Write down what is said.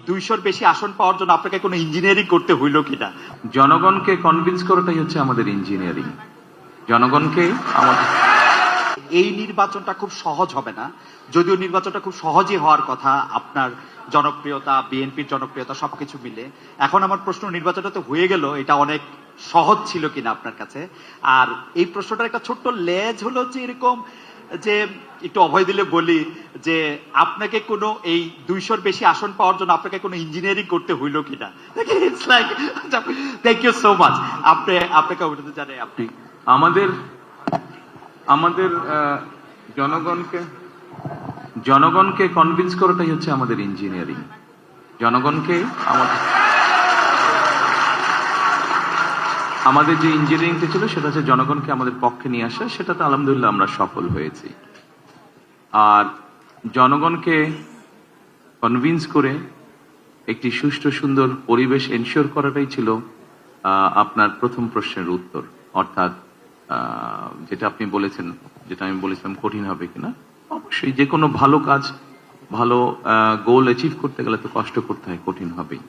200-র বেশি আসন পাওয়ার জন্য আপনাকে কোনো ইঞ্জিনিয়ারিং করতে হইল কিনা? জনগণকে কনভিন্স করাটাই হচ্ছে আমাদের ইঞ্জিনিয়ারিং। জনগণকে আমাদের এই নির্বাচনটা খুব সহজ হবে না, যদিও নির্বাচনটা খুব সহজই হওয়ার কথা, আপনার জনপ্রিয়তা, বিএনপির জনপ্রিয়তা সবকিছু মিলে। এখন আমার প্রশ্ন, নির্বাচনটা তো হয়ে গেল, এটা অনেক সহজ ছিল কিনা আপনার কাছে? আর এই প্রশ্নটার একটা ছোট্ট লেজ হলো যে এরকম, যে একটু অভয় দিলে বলি যে আপনাকে কোনো এই 200-র বেশি আসন পাওয়ার জন্য আপনাকে কোনো ইঞ্জিনিয়ারিং করতে হইল কিনা? It's like, thank you so much. আপনাকে অভিনন্দন জানাই। আপনি আমাদের আমাদের জনগণকে কনভিন্স করাটাই হচ্ছে আমাদের ইঞ্জিনিয়ারিং। জনগণকে আমাদের যে ইঞ্জিনিয়ারিংটা ছিল সেটা হচ্ছে জনগণকে আমাদের পক্ষে নিয়ে আসা, সেটাতে আলহামদুলিল্লাহ আমরা সফল হয়েছি। আর জনগণকে কনভিন্স করে একটি সুষ্ঠু সুন্দর পরিবেশ এনশিওর করাটাই ছিল আপনার প্রথম প্রশ্নের উত্তর। অর্থাৎ যেটা আপনি বলেছেন, যেটা আমি বলেছিলাম কঠিন হবে কিনা, অবশ্যই যে কোনো ভালো কাজ, ভালো গোল অ্যাচিভ করতে গেলে তো কষ্ট করতে হয়, কঠিন হবেই।